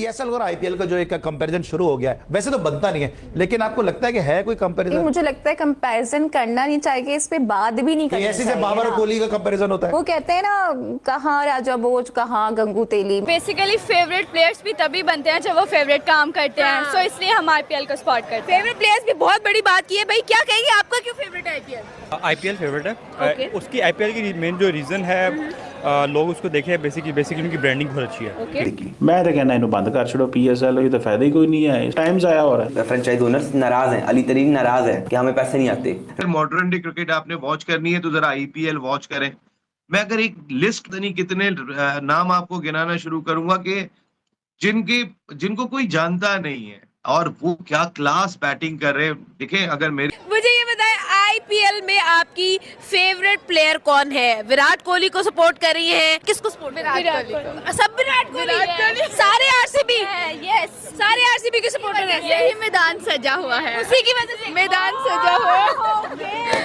PSL और IPL का जो एक कंपैरिजन शुरू हो गया है, वैसे तो बनता नहीं है, लेकिन आपको लगता है कि है कोई कंपैरिजन? मुझे लगता है कंपैरिजन करना नहीं चाहिए, इस पे बात भी नहीं करनी ऐसे से चाहिए बाबर और ना। कोहली का कंपैरिजन होता है। वो कहते हैं ना, कहाँ राजा भोज कहाँ गंगू तेली। बेसिकली फेवरेट प्लेयर्स भी तभी बनते हैं जब वो फेवरेट काम करते हैं, सो इसलिए हम आईपीएल को सपोर्ट करते हैं। फेवरेट प्लेयर्स भी बहुत बड़ी बात की है भाई, क्या कहेंगे आपका क्यों फेवरेट है आईपीएल? आईपीएल फेवरेट है। Okay. उसकी आईपीएल की मेन जो रीज़न है, लोग उसको देखे बेसिकली उनकी ब्रांडिंग बहुत अच्छी है। मैं तो कहना इन्हों बंद कर छोड़ो, पीएसएल ये तो फायदा ही कोई नहीं है, टाइम जाया हो रहा है। फ्रेंचाइज ओनर्स नाराज हैं, अली तरीन नाराज है कि हमें पैसे नहीं आते। अगर मॉडर्न डे क्रिकेट आपने वॉच करनी है तो जरा आईपीएल वॉच करें। मैं अगर एक लिस्ट नहीं कितने नाम आपको गिनाना शुरू करूंगा कि जिनको कोई जानता नहीं है और वो क्या क्लास बैटिंग कर रहे हैं। देखें, अगर मेरे मुझे ये बताएं, आईपीएल में आपकी फेवरेट प्लेयर कौन है? विराट कोहली को सपोर्ट कर रही हैं? किसको सपोर्ट? विराट कोहली। सब विराट कोहली। सारे आरसीबी। यस, सारे आरसीबी के सपोर्टर हैं। यही मैदान सजा हुआ है, उसी की वजह से मैदान सजा हुआ है।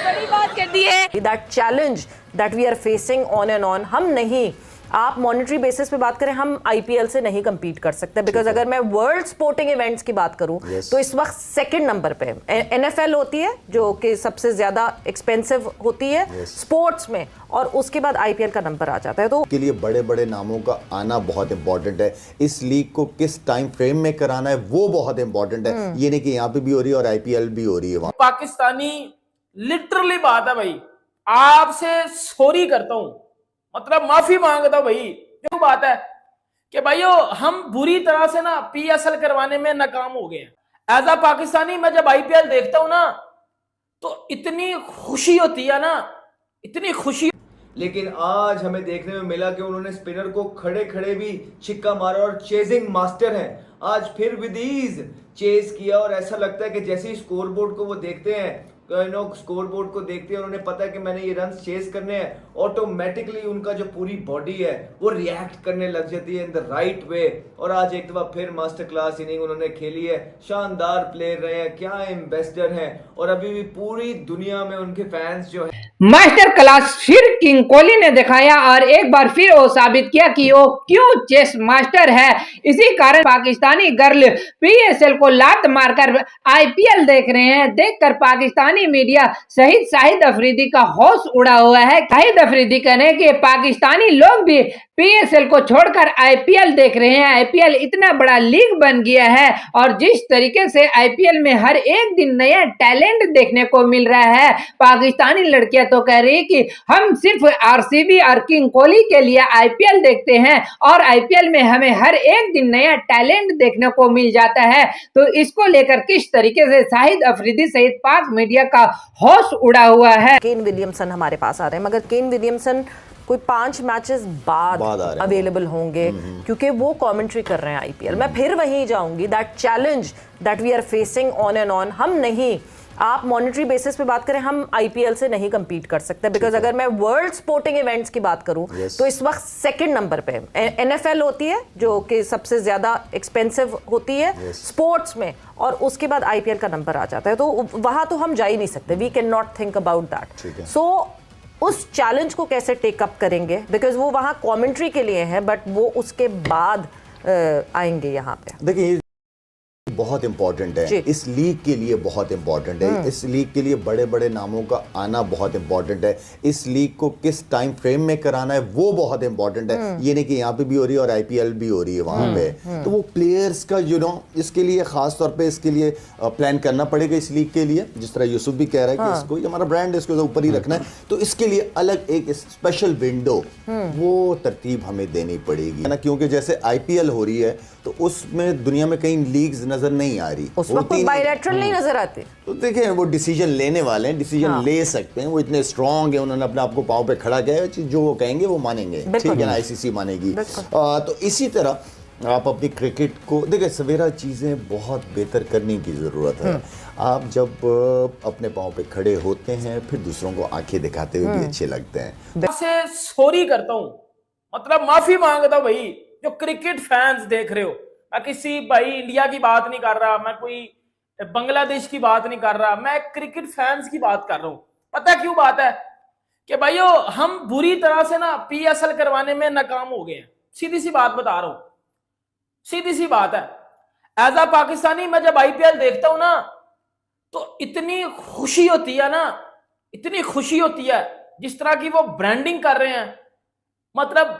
बड़ी बात कर दी है। That challenge that we are facing on and on, हम नहीं, आप मॉनेटरी बेसिस पे बात करें, हम आईपीएल से नहीं compete कर सकते। बिकॉज अगर मैं वर्ल्ड स्पोर्टिंग इवेंट्स की बात करूं तो इस वक्त सेकंड नंबर पे एनएफएल होती है जो कि सबसे ज्यादा एक्सपेंसिव होती है स्पोर्ट्स में, और उसके बाद आईपीएल का नंबर आ जाता है। तो के लिए बड़े बड़े नामों का आना बहुत इंपॉर्टेंट है। इस लीग को किस टाइम फ्रेम में कराना है वो बहुत इंपॉर्टेंट है। ये नहीं कि यहाँ पे भी हो रही है और आईपीएल भी हो रही है वहां। पाकिस्तानी लिटरली बात है भाई, आपसे सॉरी करता हूं, मतलब माफी मांगता हूं भाई। जो बात है कि भाइयों हम बुरी तरह से ना पीएसएल करवाने में नाकाम हो गए हैं। एज अ पाकिस्तानी मैं जब आईपीएल देखता हूं ना तो इतनी खुशी होती है ना, इतनी खुशी। लेकिन आज हमें देखने में मिला कि उन्होंने स्पिनर को खड़े खड़े भी छिक्का मारा और चेजिंग मास्टर हैं। आज फिर विद ईज चेज किया और ऐसा लगता है कि जैसे ही स्कोरबोर्ड को वो देखते हैं, स्कोरबोर्ड को देखते हैं, उन्होंने पता है कि मैंने ये रन चेस करने हैं, ऑटोमेटिकली उनका जो पूरी बॉडी है वो रिएक्ट करने लग जाती है इन द राइट वे। और आज एक दफा फिर मास्टर क्लास इनिंग उन्होंने खेली है। शानदार प्लेयर रहे हैं, क्या एम्बेसडर हैं, और अभी भी पूरी दुनिया में उनके फैंस जो है। मास्टर क्लास फिर किंग कोहली ने दिखाया और एक बार फिर वो साबित किया कि वो क्यों चेस मास्टर है। इसी कारण पाकिस्तानी गर्ल पीएसएल को लात मारकर आईपीएल देख रहे हैं। देखकर पाकिस्तानी मीडिया सहित शाहिद अफरीदी का होश उड़ा हुआ है। शाहिद अफरीदी कहने कि पाकिस्तानी लोग भी पीएसएल को छोड़कर आईपीएल देख रहे हैं। आईपीएल इतना बड़ा लीग बन गया है और जिस तरीके से आईपीएल में हर एक दिन नया टैलेंट देखने को मिल रहा है, पाकिस्तानी लड़कियां तो कह रही कि हम सिर्फ आरसीबी और किंग कोहली के लिए आईपीएल देखते हैं और आईपीएल में हमें हर एक दिन नया टैलेंट देखने को मिल जाता है। तो इसको लेकर किस तरीके से शाहिद अफरीदी सहित पाक मीडिया का होश उड़ा हुआ है। केन विलियमसन हमारे पास आ रहे हैं, मगर केन विलियमसन कोई 5 मैचेस बाद अवेलेबल होंगे क्योंकि वो कमेंट्री कर रहे हैं आईपीएल। मैं फिर वहीं जाऊंगी, that challenge that we are facing on and on, हम नहीं, आप मॉनेटरी बेसिस पे बात करें, हम आईपीएल से नहीं compete कर सकते। बिकॉज अगर मैं वर्ल्ड स्पोर्टिंग इवेंट्स की बात करूं तो इस वक्त सेकंड नंबर पे एनएफएल होती है जो कि सबसे ज्यादा एक्सपेंसिव होती है स्पोर्ट्स में, और उसके बाद आईपीएल का नंबर आ जाता है। तो वहां तो हम जा ही नहीं सकते, we can not think about that. So उस चैलेंज को कैसे टेक अप करेंगे, बिकॉज वो वहां कमेंट्री के लिए है, बट वो उसके बाद आएंगे यहाँ पे। देखिए बहुत इंपॉर्टेंट है, इस लीग के लिए बहुत इंपॉर्टेंट है। इस लीग के लिए बड़े बड़े नामों का आना बहुत इंपॉर्टेंट है। इस लीग को किस टाइम फ्रेम में कराना है वो बहुत इंपॉर्टेंट है। ये नहीं कि यहाँ पे भी हो रही है और आईपीएल भी हो रही है वहां पे। तो वो प्लेयर्स का इसके लिए खास तौर पे इसके लिए प्लान करना पड़ेगा इस लीग के लिए। जिस तरह यूसुफ भी कह रहा है कि इसको हमारा ब्रांड है, इसको ऊपर ही रखना है, तो इसके लिए अलग एक स्पेशल विंडो वो तरतीब हमें देनी पड़ेगी ना, क्योंकि जैसे आईपीएल हो रही है तो उसमें दुनिया में कई लीग्स नजर नहीं आ रही, उस वक्त बायलैटरल नहीं नजर आते। तो देखिए वो डिसीजन लेने वाले हैं, डिसीजन ले सकते हैं, वो इतने स्ट्रांग है, उन्होंने अपने आप को पांव पे खड़ा किया है, जो वो कहेंगे वो मानेंगे, ठीक है ना, आईसीसी मानेगी। तो इसी तरह आप अपनी क्रिकेट को देखिए, सवेरा चीजें बहुत बेहतर करने की जरूरत है। आप जब अपने पांव पे खड़े होते हैं फिर दूसरों को आंखें दिखाते हुए भी अच्छे लगते हैं। से सॉरी करता हूं, मतलब माफी मांगता हूं भाई, जो क्रिकेट फैंस देख रहे हो। मैं किसी भाई इंडिया की बात नहीं कर रहा, मैं कोई बांग्लादेश की बात नहीं कर रहा, मैं क्रिकेट फैंस की बात कर रहा हूं। पता क्यों बात है कि भाइयों हम बुरी तरह से ना पीएसएल करवाने में नाकाम हो गए हैं। सीधी सी बात बता रहा हूं, सीधी सी बात है। एज अ पाकिस्तानी मैं जब आईपीएल देखता हूं ना तो इतनी खुशी होती है ना, इतनी खुशी होती है जिस तरह की वो ब्रांडिंग कर रहे हैं। मतलब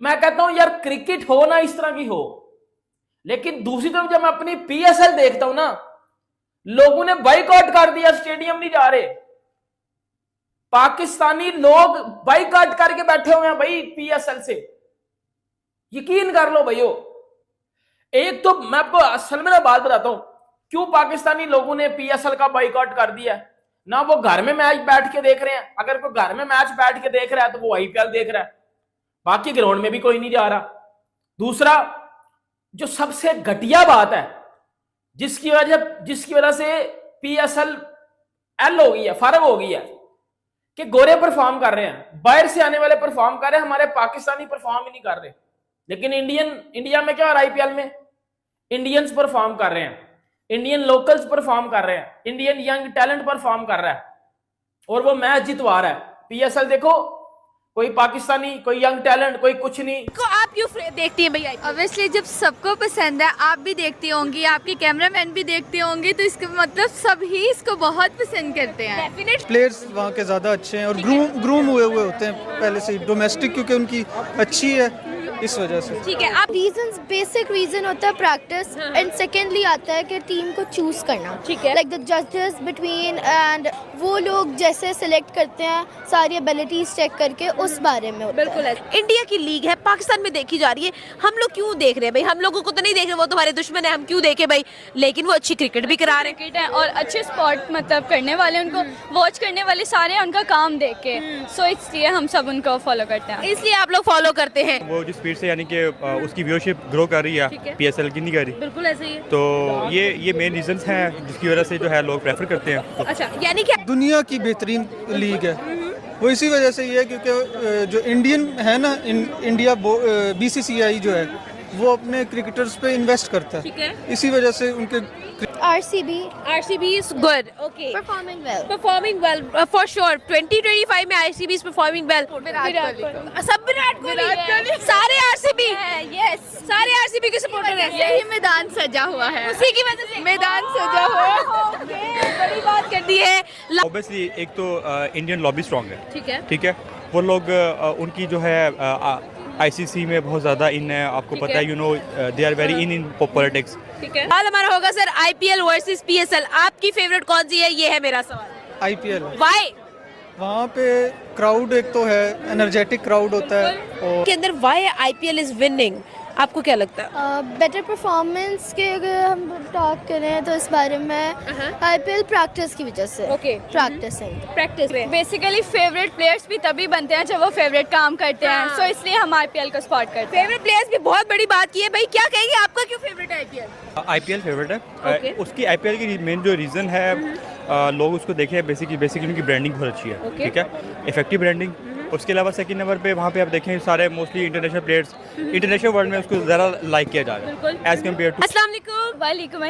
मैं कहता हूं यार क्रिकेट हो ना इस तरह की हो। लेकिन दूसरी तरफ जब मैं अपनी पीएसएल देखता हूं ना, लोगों ने बाइकआउट कर दिया, स्टेडियम नहीं जा रहे। पाकिस्तानी लोग बाइकआउट करके बैठे हुए हैं भाई पीएसएल से, यकीन कर लो भाइयों। एक तो मैं आपको असल में बात बताता हूं क्यों पाकिस्तानी लोगों ने पीएसएल का बाइकआउट कर दिया। ना वो घर में मैच बैठ के देख रहे हैं, अगर कोई घर में मैच बैठ के देख रहा है तो वो आईपीएल देख रहा है, बाकी ग्राउंड में भी कोई नहीं जा रहा। दूसरा जो सबसे घटिया बात है जिसकी वजह से पीएसएल एल हो गई है, फर्क हो गई है कि गोरे परफॉर्म कर रहे हैं, बाहर से आने वाले परफॉर्म कर रहे हैं, हमारे पाकिस्तानी परफॉर्म ही नहीं कर रहे। लेकिन इंडिया में क्या हो रहा है, आईपीएल में इंडियंस परफॉर्म कर रहे हैं, इंडियन लोकल्स परफॉर्म कर रहे हैं, इंडियन यंग टैलेंट परफॉर्म कर रहा है और वो मैच जितवा रहा है। पीएसएल देखो, कोई पाकिस्तानी, कोई यंग टैलेंट, कोई कुछ नहीं। को आप क्यों देखती हैं भैया? ऑब्वियसली जब सबको पसंद है, आप भी देखती होंगी, आपके कैमरामैन भी देखते होंगे, तो इसका मतलब सभी इसको बहुत पसंद करते हैं। डेफिनेट प्लेयर्स वहाँ के ज़्यादा अच्छे हैं और ग्रूम हुए होते हैं पहले से ही, डोमेस्टिक क्योंकि उनकी अच्छी है इस वजह से। ठीक है। आप रीजंस, बेसिक रीजन होता है प्रैक्टिस एंड सेकेंडली आता है कि टीम को चूज करना। ठीक है। लाइक द जजेस बिटवीन एंड वो लोग जैसे सिलेक्ट करते हैं सारी एबिलिटीज चेक करके उस बारे में होता बिल्कुल है। इंडिया की लीग है, पाकिस्तान में देखी जा रही है, हम लोग क्यों देख रहे हैं भाई? हम लोगों को तो नहीं देख रहे, वो तुम्हारे दुश्मन है, हम क्यों देखे भाई? लेकिन वो अच्छी क्रिकेट भी करा रहे हैं और अच्छे स्पॉट मतलब करने वाले, उनको वॉच करने वाले सारे उनका काम देख के, सो इसलिए हम सब उनको फॉलो करते हैं। इसलिए आप लोग फॉलो करते हैं। वो जिस स्पीड से यानी कि उसकी व्यूअरशिप ग्रो कर रही है, पीएसएल की नहीं कर रही। बिल्कुल ऐसे ही है। तो ये मेन रीजंस हैं जिसकी वजह से जो है लोग प्रेफर करते हैं। अच्छा, यानी कि दुनिया की बेहतरीन लीग है, वो इसी वजह से ये है क्योंकि जो इंडियन है ना, इंडिया बीसीसीआई जो है वो अपने क्रिकेटर्स पे इन्वेस्ट करता है। ठीक है। इसी वजह से उनके RCB is good. Okay. Performing well for sure. 2025 में RCB is performing well. सब विराट कोहली, सारे RCB, यस, सारे RCB के सपोर्टर हैं। यही मैदान सजा हुआ है, उसी की वजह से मैदान सजा हुआ है। बड़ी बात कर दी है। ऑब्वियसली एक तो इंडियन लॉबी स्ट्रांग है। ठीक है। वो लोग उनकी जो है आईसीसी में बहुत ज़्यादा इन है, आपको पता है, you know they are very in politics. ठीक है। सवाल हमारा होगा सर, आईपीएल वर्सेस पीएसएल, आपकी फेवरेट कौन सी है? ये है मेरा सवाल। आईपीएल। व्हाई? वहाँ पे क्राउड एक तो है, एनर्जेटिक क्राउड होता है और के अंदर व्हाई आईपीएल इज विनिंग, आपको क्या लगता है? बेटर परफॉर्मेंस के अगर हम टॉक करें तो इस बारे में आईपीएल प्रैक्टिस की वजह से। Okay. Practice basically favourite players भी तभी बनते हैं जब वो फेवरेट काम करते हैं, सो इसलिए हम आईपीएल को सपोर्ट करते हैं। फेवरेट प्लेयर्स भी बहुत बड़ी बात की है भाई, क्या कहेंगे, आपका क्यों फेवरेट है आईपीएल? आईपीएल फेवरेट है। उसकी आईपीएल की मेन जो रीज़न है, लोग उसको देखें बेसिकली उनकी ब्रांडिंग बहुत अच्छी है। ठीक है, इफेक्टिव ब्रांडिंग। उसके अलावा सेकंड नंबर पे वहाँ पे आप देखें सारे mostly international players, international world में उसको ज़्यादा लाइक किया जा रहा है एज कम्पेयर टू। अस्सलाम वालेकुम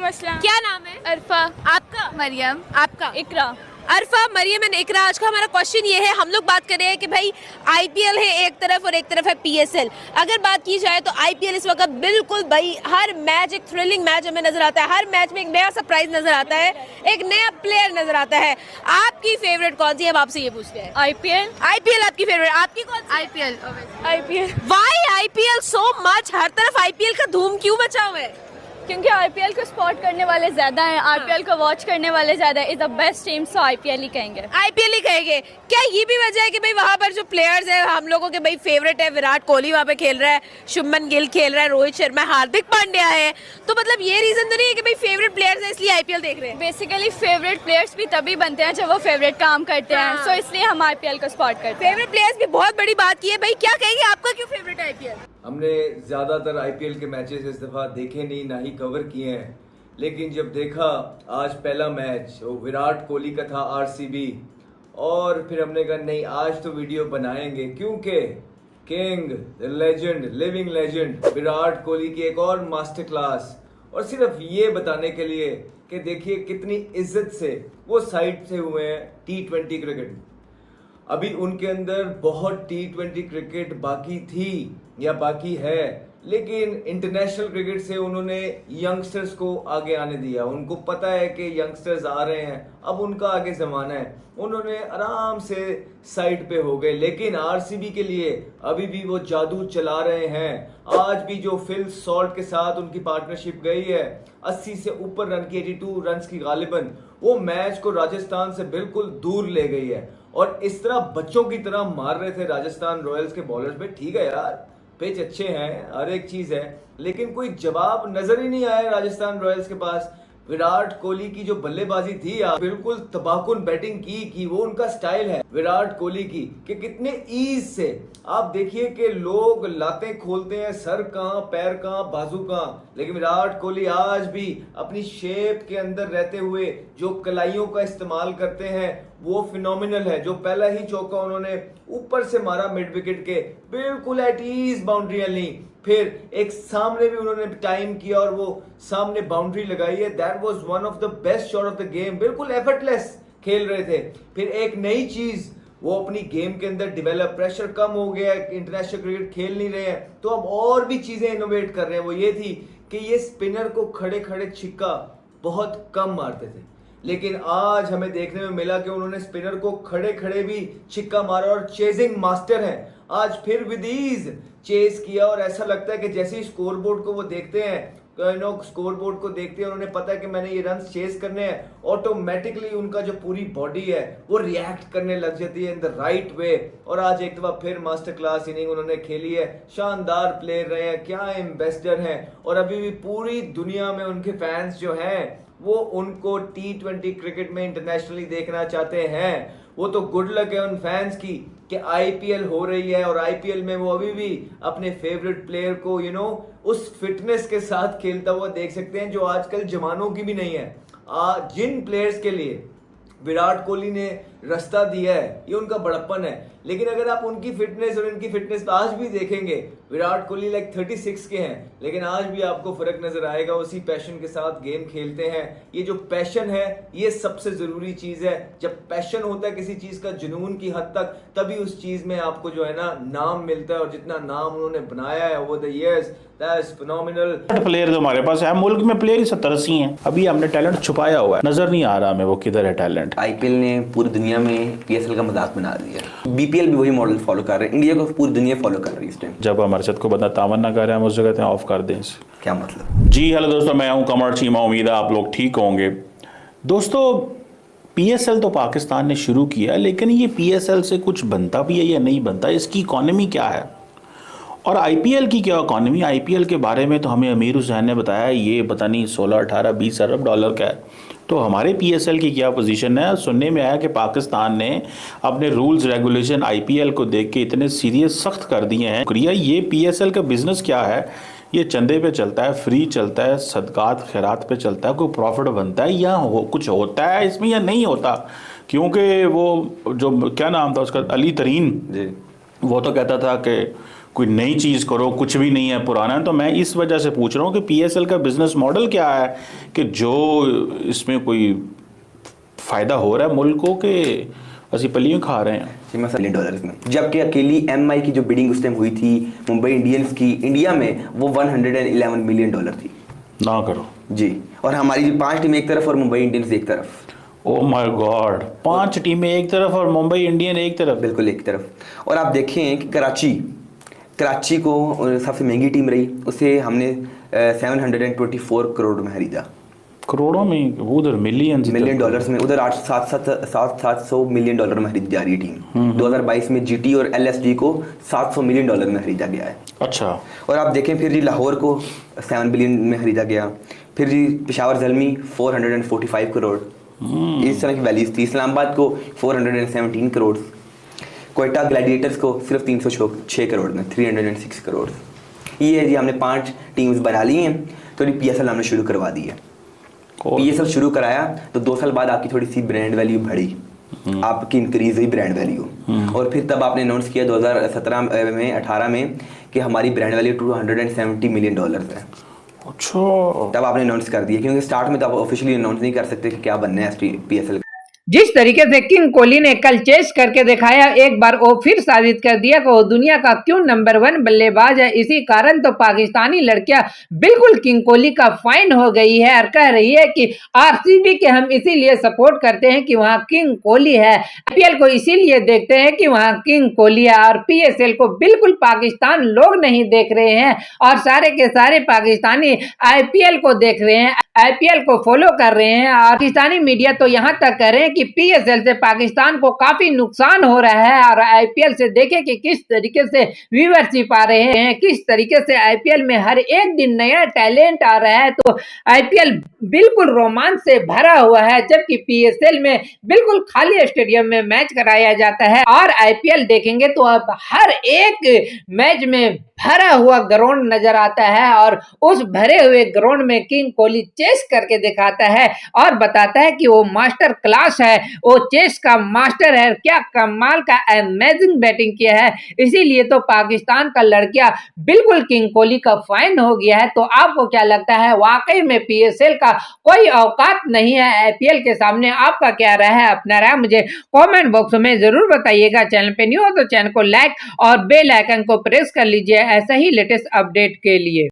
अस्सलाम। क्या नाम है? अरफा। आपका? मरियम। आपका? इकरा। अरफा, मरियम एंड इकरा। आज का हमारा क्वेश्चन ये है, हम लोग बात कर रहे हैं कि भाई आईपीएल है एक तरफ और एक तरफ है पीएसएल। अगर बात की जाए तो आईपीएल इस वक्त बिल्कुल भाई हर मैच एक थ्रिलिंग मैच हमें नजर आता है, हर मैच में एक नया सरप्राइज नजर आता है, एक नया प्लेयर नजर आता है। आपकी फेवरेट कौन सी है? अब आपसे ये पूछते हैं। आईपीएल। आईपीएल आपकी फेवरेट, आपकी कौन सी? IPL. Why IPL so much? हर तरफ आईपीएल का धूम क्यों मचा हुआ है? क्योंकि आईपीएल को सपोर्ट करने वाले ज्यादा हैं, आईपीएल को वॉच करने वाले ज्यादा है। Is the best team, so IPL ही कहेंगे। आईपीएल ही कहेंगे। क्या ये भी वजह है कि भाई वहाँ पर जो प्लेयर्स है हम लोगों के भाई फेवरेट है, विराट कोहली वहाँ पे खेल रहा है, शुभमन गिल खेल रहा है, रोहित शर्मा, हार्दिक पांड्या है, तो मतलब ये रीजन तो नहीं है कि भाई फेवरेट प्लेयर्स है इसलिए आईपीएल देख रहे हैं? बेसिकली फेवरेट प्लेयर्स भी तभी बनते हैं जब वो फेवरेट काम करते हैं, सो इसलिए हम आईपीएल को सपोर्ट करते हैं। फेवरेट प्लेयर्स भी बहुत बड़ी बात की है भाई, क्या कहेंगे, आपका क्यों फेवरेट है आईपीएल? हमने ज़्यादातर आईपीएल के मैचेस इस दफ़ा देखे नहीं, ना ही कवर किए हैं, लेकिन जब देखा आज पहला मैच विराट कोहली का था आरसीबी, और फिर हमने कहा नहीं आज तो वीडियो बनाएंगे क्योंकि king, legend, living legend Virat Kohli की एक और मास्टर क्लास, और सिर्फ ये बताने के लिए कि देखिए कितनी इज्जत से वो साइड से हुए हैं T20 क्रिकेट। अभी उनके अंदर बहुत T20 क्रिकेट बाकी थी, या बाकी है, लेकिन इंटरनेशनल क्रिकेट से उन्होंने यंगस्टर्स को आगे आने दिया। उनको पता है कि यंगस्टर्स आ रहे हैं, अब उनका आगे जमाना है। उन्होंने आराम से साइड पे हो गए, लेकिन आरसीबी के लिए अभी भी वो जादू चला रहे हैं। आज भी जो फिल सॉल्ट के साथ उनकी पार्टनरशिप गई है 80 से ऊपर रन की, 82 रन की गालिबन, वो मैच को राजस्थान से बिल्कुल दूर ले गई है। और इस तरह बच्चों की तरह मार रहे थे राजस्थान रॉयल्स के बॉलर्स पे। ठीक है यार, पिच अच्छे हैं, हर एक चीज है, लेकिन कोई जवाब नजर ही नहीं आया राजस्थान रॉयल्स के पास। विराट कोहली की जो बल्लेबाजी थी यार, बिल्कुल तबाहकुन बैटिंग की वो उनका स्टाइल है विराट कोहली की, कि कितने ईज से आप देखिए कि लोग लातें खोलते हैं, सर कहां, पैर कहां, बाजू कहां, लेकिन विराट कोहली आज भी अपनी शेप के अंदर रहते हुए जो कलाइयों का इस्तेमाल करते हैं वो फिनोमिनल है। जो पहला ही चौका उन्होंने ऊपर से मारा मिड विकेट के, बिल्कुल एट ईज बाउंड्री ली, फिर एक सामने भी उन्होंने टाइम किया और वो सामने बाउंड्री लगाई है। That was one of the best shot of the game, बिल्कुल एफर्टलेस खेल रहे थे। फिर एक नई चीज वो अपनी गेम के अंदर डिवेलप, प्रेशर कम हो गया, इंटरनेशनल क्रिकेट खेल नहीं रहे हैं तो अब और भी चीजें इनोवेट कर रहे हैं। वो ये थी कि ये स्पिनर को खड़े खड़े छिक्का बहुत कम मारते थे, लेकिन आज हमें देखने में मिला कि उन्होंने स्पिनर को खड़े खड़े भी छिक्का मारा और चेजिंग मास्टर हैं। आज फिर विद ईज चेस किया और ऐसा लगता है कि जैसे ही स्कोरबोर्ड को वो देखते हैं, स्कोरबोर्ड को देखते हैं, उन्होंने पता है कि मैंने ये रन चेस करने हैं, ऑटोमेटिकली उनका जो पूरी बॉडी है वो रिएक्ट करने लग जाती है इन द राइट वे। और आज एक दफा फिर मास्टर क्लास इनिंग उन्होंने खेली है, शानदार प्लेयर रहे हैं, क्या एम्बेसडर हैं, और अभी भी पूरी दुनिया में उनके फैंस जो हैं वो उनको T20 क्रिकेट में इंटरनेशनली देखना चाहते हैं। वो तो गुड लक है उन फैंस की कि आईपीएल हो रही है और आईपीएल में वो अभी भी अपने फेवरेट प्लेयर को उस फिटनेस के साथ खेलता हुआ देख सकते हैं जो आजकल जवानों की भी नहीं है। जिन प्लेयर्स के लिए विराट कोहली ने रास्ता दिया है ये उनका बड़प्पन है, लेकिन अगर आप उनकी फिटनेस और इनकी फिटनेस आज भी देखेंगे, विराट कोहली लाइक 36 के हैं, लेकिन आज भी आपको फर्क नजर आएगा। उसी पैशन के साथ गेम खेलते हैं। ये जो पैशन है ये सबसे जरूरी चीज है। जब पैशन होता है किसी चीज का जुनून की हद तक, तभी उस चीज में आपको जो है ना नाम मिलता है, और जितना नाम उन्होंने बनाया है over the years, that is phenomenal. Player जो हमारे पास है, मुल्क में प्लेयर ही 70-80 हैं, अभी हमने टैलेंट छुपाया हुआ है, नजर नहीं आ रहा हमें वो किधर है टैलेंट। आईपीएल ने पूरी दुनिया में पीएसएल का मजाक बना दिया, बीपीएल भी वही मॉडल फॉलो कर रहे हैं, इंडिया को पूरी दुनिया फॉलो कर रही है इस टाइम। जब हम अरशद को बता तावन ना कर रहे हैं, हम उस जगह ऑफ कर दें इसे, क्या मतलब। जी हेलो दोस्तों, मैं हूं कमर चीमा, उम्मीद है आप लोग ठीक होंगे। दोस्तों पीएसएल तो पाकिस्तान ने शुरू किया, लेकिन ये पीएसएल से कुछ बनता भी है या नहीं बनता, इसकी इकॉनमी क्या है और आईपीएल की क्या इकॉनमी। आईपीएल के बारे में तो हमें अमीर हुसैन ने बताया, ये पता नहीं 16, 18, 20 अरब डॉलर का है। तो हमारे पीएसएल की क्या पोजीशन है। सुनने में आया कि पाकिस्तान ने अपने रूल्स रेगुलेशन आईपीएल को देख के इतने सीरियस सख्त कर दिए हैं। ये पीएसएल का बिजनेस क्या है, ये चंदे पे चलता है, फ्री चलता है, सदकात खैरात पे चलता है, कोई प्रॉफिट बनता है या कुछ होता है इसमें या नहीं होता। क्योंकि वो जो क्या नाम था उसका, अली तरीन जी, वो तो कहता था कि कोई नई चीज़ करो, कुछ भी नहीं है, पुराना है। तो मैं इस वजह से पूछ रहा हूँ कि पीएसएल का बिजनेस मॉडल क्या है, कि जो इसमें कोई फ़ायदा हो रहा है मुल्क को, कि असी पलियों खा रहे हैं। $1 मिलियन में, जबकि अकेली एमआई की जो बिडिंग उस टाइम हुई थी मुंबई इंडियंस की इंडिया में, वो $111 मिलियन थी। ना करो जी। और हमारी जो 5 टीमें एक तरफ और मुंबई इंडियंस एक तरफ। ओह माय गॉड, 5 टीमें एक तरफ और मुंबई इंडियन एक तरफ। बिल्कुल एक तरफ। और आप देखें कि कराची को सबसे महंगी टीम रही, उसे हमने 724 करोड़ में खरीदा। करोड़ों में, उधर मिलियन डॉलर्स में, उधर 700 मिलियन डॉलर में खरीदी जा रही है टीम। 2022 में जीटी और एलएसजी को $700 मिलियन में खरीदा गया है। अच्छा। और आप देखें फिर जी लाहौर को 7 बिलियन में खरीदा गया, फिर जी पेशावर ज़ल्मी 445 करोड़, इस तरह की वैल्यूज थी। इस्लामाबाद को 417 करोड़, कोयटा ग्लैडिएटर्स को सिर्फ 306 करोड़ में, 306 करोड़। ये है जी, हमने 5 टीम्स बना ली हैं, तो पीएसएल हमने शुरू करवा दी है। पीएसएल शुरू कराया तो 2 साल बाद आपकी थोड़ी सी ब्रांड वैल्यू बढ़ी, आपकी इंक्रीज हुई ब्रांड वैल्यू, और फिर तब आपने अनाउंस किया 2017 में 18 में कि हमारी ब्रांड वैल्यू $270 मिलियन है। अच्छा। तब आपने अनाउंस कर दिया, क्योंकि स्टार्ट में तो आप ऑफिशियली अनाउंस नहीं कर सकते कि क्या बनना है पीएसएल। जिस तरीके से किंग कोहली ने कल चेस करके दिखाया, एक बार वो फिर साबित कर दिया कि वो दुनिया का क्यों नंबर 1 बल्लेबाज है। इसी कारण तो पाकिस्तानी लड़कियां बिल्कुल किंग कोहली का फैन हो गई है और कह रही है कि आरसीबी के हम इसीलिए सपोर्ट करते हैं कि वहां किंग कोहली है, आईपीएल को इसीलिए देखते हैं कि वहां किंग कोहली है, और पीएसएल को बिल्कुल पाकिस्तान लोग नहीं देख रहे हैं और सारे के सारे पाकिस्तानी आईपीएल को देख रहे हैं, आईपीएल को फॉलो कर रहे हैं। और पाकिस्तानी मीडिया तो यहाँ तक कह रहे हैं कि पीएसएल से पाकिस्तान को काफी नुकसान हो रहा है, और आईपीएल से देखें कि किस तरीके से व्यूअरशिप आ रहे हैं, किस तरीके से आईपीएल में हर एक दिन नया टैलेंट आ रहा है। तो आईपीएल बिल्कुल रोमांच से भरा हुआ है, जबकि पीएसएल में बिल्कुल खाली स्टेडियम में मैच कराया जाता है। और आईपीएल देखेंगे तो अब हर एक मैच में भरा हुआ ग्राउंड नजर आता है, और उस भरे हुए ग्राउंड में किंग कोहली चेस करके दिखाता है और बताता है कि वो मास्टर क्लास है, वो चेस का मास्टर है, क्या कमाल का अमेजिंग बैटिंग किया है। इसीलिए तो पाकिस्तान का लड़कियां बिल्कुल किंग कोहली का फैन हो गया है। तो आपको क्या लगता है, वाकई में पीएसएल का कोई औकात नहीं है आईपीएल के सामने? आपका क्या राय है? अपना राय मुझे कमेंट बॉक्स में जरूर बताइएगा। चैनल पे न्यू हो तो चैनल को लाइक और बेल आइकन को प्रेस कर लीजिए ऐसा ही लेटेस्ट अपडेट के लिए।